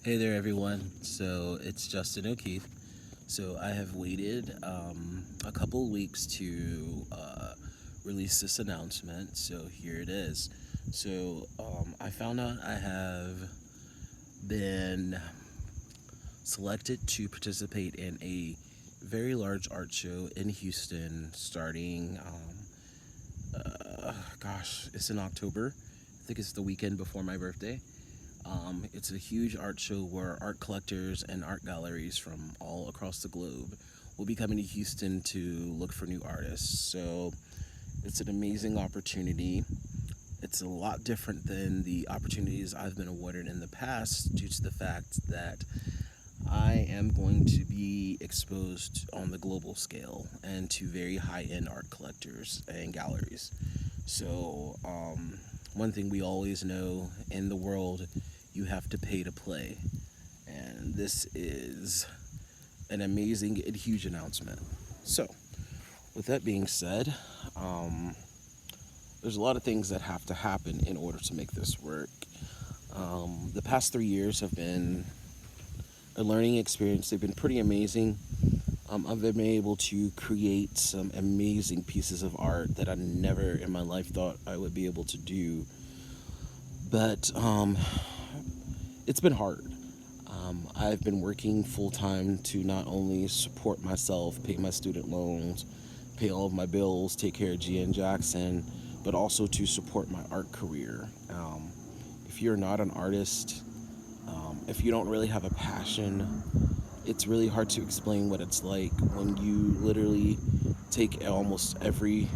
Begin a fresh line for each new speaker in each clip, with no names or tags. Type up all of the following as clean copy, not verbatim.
Hey there, everyone. So it's Justin O'Keefe. So I have waited a couple weeks to release this announcement. So here it is. So I found out I have been selected to participate in a very large art show in Houston starting, it's in October. I think it's the weekend before my birthday. It's a huge art show where art collectors and art galleries from all across the globe will be coming to Houston to look for new artists. So it's an amazing opportunity. It's a lot different than the opportunities I've been awarded in the past due to the fact that I am going to be exposed on the global scale and to very high end art collectors and galleries. So, one thing we always know in the world, you have to pay to play. And this is an amazing and huge announcement. So, with that being said, um, there's a lot of things that have to happen in order to make this work. The past 3 years have been a learning experience. They've been pretty amazing. I've been able to create some amazing pieces of art that I never in my life thought I would be able to do. But it's been hard. I've been working full time to not only support myself, pay my student loans, pay all of my bills, take care of GN Jackson, but also to support my art career. If you're not an artist, if you don't really have a passion, it's really hard to explain what it's like when you literally take almost every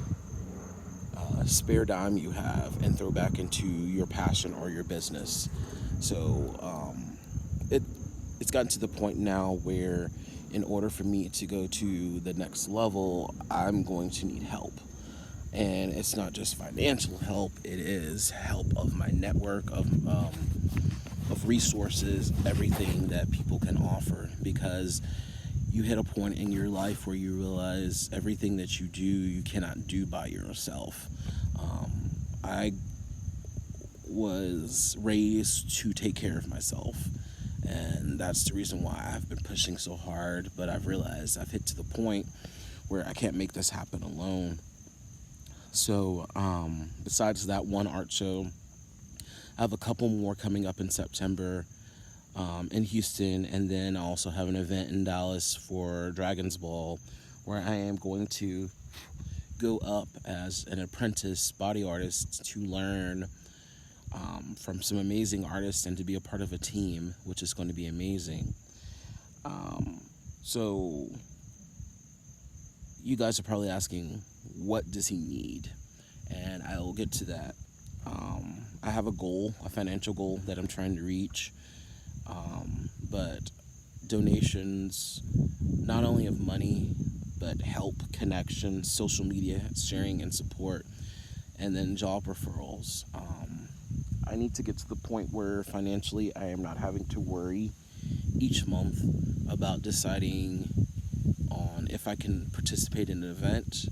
spare dime you have and throw back into your passion or your business. So it it's gotten to the point now where, in order for me to go to the next level, I'm going to need help. And it's not just financial help; it is help of my network of resources, everything that people can offer. Because you hit a point in your life where you realize everything that you do, you cannot do by yourself. I was raised to take care of myself, and that's the reason why I've been pushing so hard. But I've realized I've hit to the point where I can't make this happen alone. So, besides that one art show, I have a couple more coming up in September in Houston, and then I also have an event in Dallas for Dragon's Ball, where I am going to go up as an apprentice body artist to learn from some amazing artists and to be a part of a team, which is going to be amazing. So, you guys are probably asking, what does he need? And I will get to that. I have a goal, a financial goal that I'm trying to reach, but donations, not only of money, but help, connections, social media sharing and support, and then job referrals. I need to get to the point where financially I am not having to worry each month about deciding on if I can participate in an event,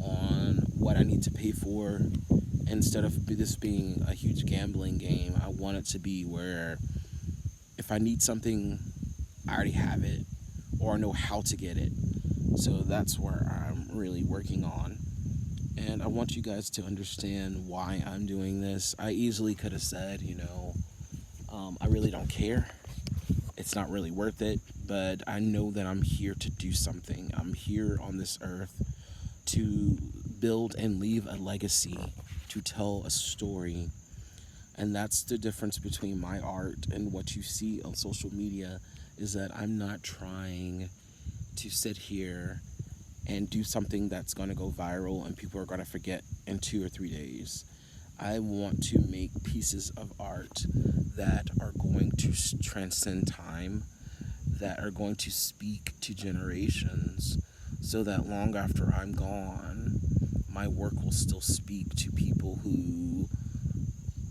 on what I need to pay for. Instead of this being a huge gambling game, I want it to be where if I need something, I already have it or I know how to get it. So that's where I'm really working on. And I want you guys to understand why I'm doing this. I easily could have said, I really don't care. It's not really worth it. But I know that I'm here to do something. I'm here on this earth to build and leave a legacy, to tell a story. And that's the difference between my art and what you see on social media, is that I'm not trying to sit here and do something that's going to go viral and people are going to forget in 2 or 3 days. I want to make pieces of art that are going to transcend time, that are going to speak to generations, so that long after I'm gone, my work will still speak to people who,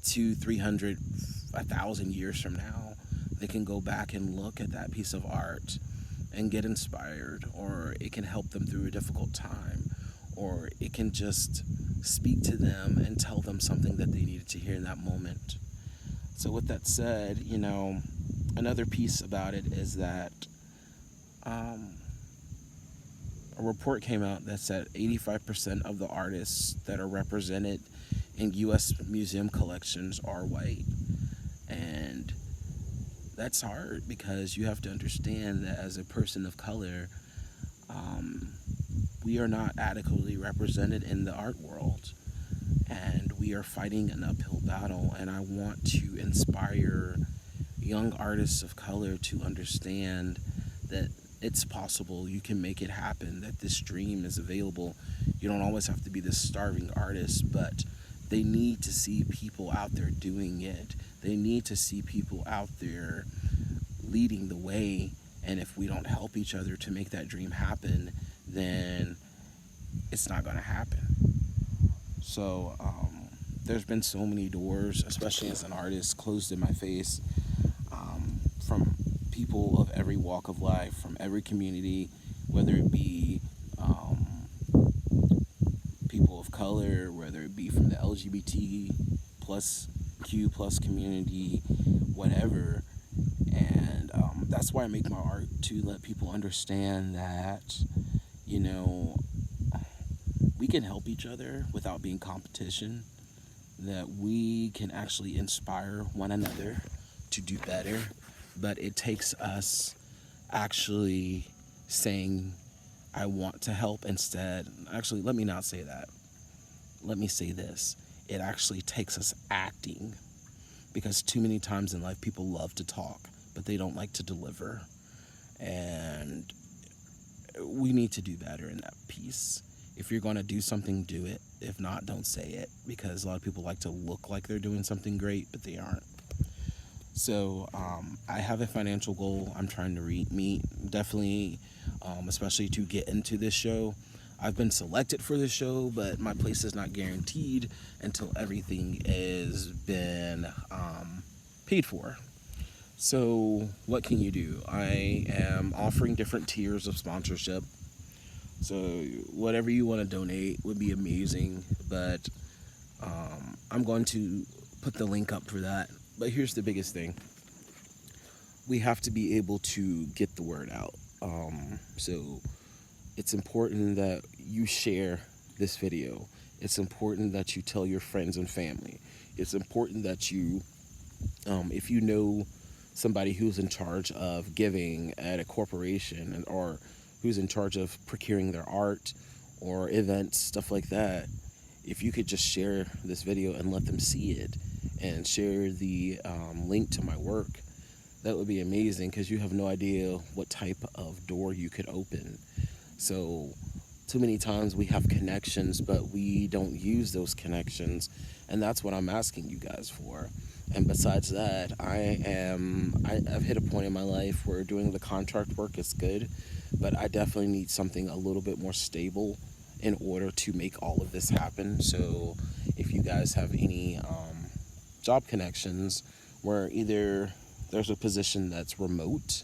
300, 1,000 years from now, they can go back and look at that piece of art and get inspired, or it can help them through a difficult time, or it can just speak to them and tell them something that they needed to hear in that moment. So with that said, Another piece about it is that um, a report came out that said 85% of the artists that are represented in U.S. museum collections are white. And that's hard because you have to understand that as a person of color, um, we are not adequately represented in the art world. And we are fighting an uphill battle. And I want to inspire young artists of color to understand that it's possible, you can make it happen, that this dream is available. You don't always have to be this starving artist, but they need to see people out there doing it. They need to see people out there leading the way. And if we don't help each other to make that dream happen, then it's not going to happen. So there's been so many doors, especially as an artist, closed in my face, from people of every walk of life, from every community, whether it be people of color, whether it be from the LGBT plus Q plus community, whatever. And that's why I make my art, to let people understand that, you know, we can help each other without being competition, that we can actually inspire one another to do better. But it takes us actually saying, I want to help instead. Actually, let me not say that. Let me say this. It actually takes us acting, because too many times in life people love to talk, but they don't like to deliver. And we need to do better in that piece. If you're going to do something, do it. If not, don't say it, because a lot of people like to look like they're doing something great, but they aren't. So I have a financial goal I'm trying to meet, definitely, especially to get into this show. I've been selected for this show, but my place is not guaranteed until everything has been paid for. So what can you do? I am offering different tiers of sponsorship. So whatever you want to donate would be amazing, but I'm going to put the link up for that. But here's the biggest thing. We have to be able to get the word out. So it's important that you share this video. It's important that you tell your friends and family. It's important that you, if you know somebody who's in charge of giving at a corporation, or who's in charge of procuring their art or events, stuff like that, if you could just share this video and let them see it, and share the link to my work, that would be amazing, because you have no idea what type of door you could open. So too many times we have connections, but we don't use those connections, and that's what I'm asking you guys for. And besides that, I've hit a point in my life where doing the contract work is good, but I definitely need something a little bit more stable in order to make all of this happen. So if you guys have any job connections where either there's a position that's remote,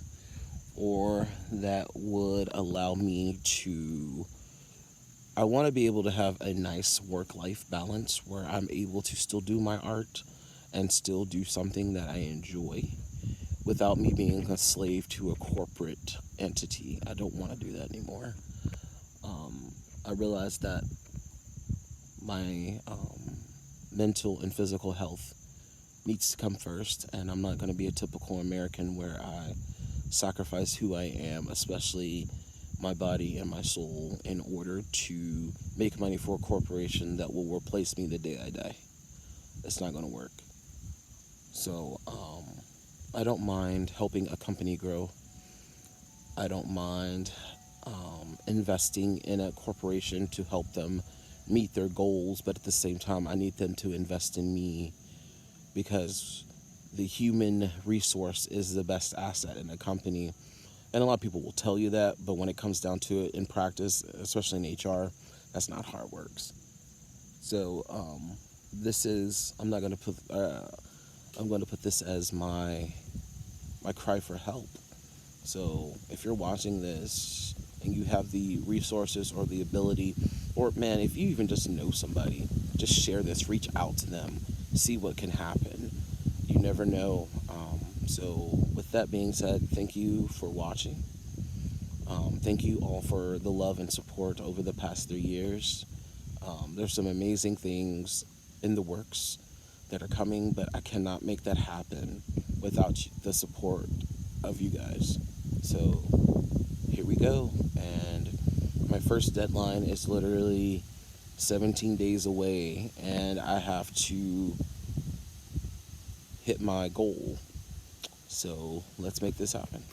or that would allow me to, I want to be able to have a nice work-life balance where I'm able to still do my art and still do something that I enjoy without me being a slave to a corporate entity. I don't want to do that anymore. I realized that my mental and physical health needs to come first, and I'm not going to be a typical American where I sacrifice who I am, especially my body and my soul, in order to make money for a corporation that will replace me the day I die. It's not going to work. So I don't mind helping a company grow. I don't mind investing in a corporation to help them meet their goals, but at the same time, I need them to invest in me, because the human resource is the best asset in a company. And a lot of people will tell you that, but when it comes down to it in practice, especially in HR, that's not how it works. So I'm going to put this as my cry for help. So if you're watching this and you have the resources or the ability, or man, if you even just know somebody, just share this, reach out to them, see what can happen. You never know. So with with that being said, thank you for watching. Thank you all for the love and support over the past 3 years. There's some amazing things in the works that are coming, but I cannot make that happen without the support of you guys. So here we go. And my first deadline is literally 17 days away, and I have to hit my goal. So let's make this happen.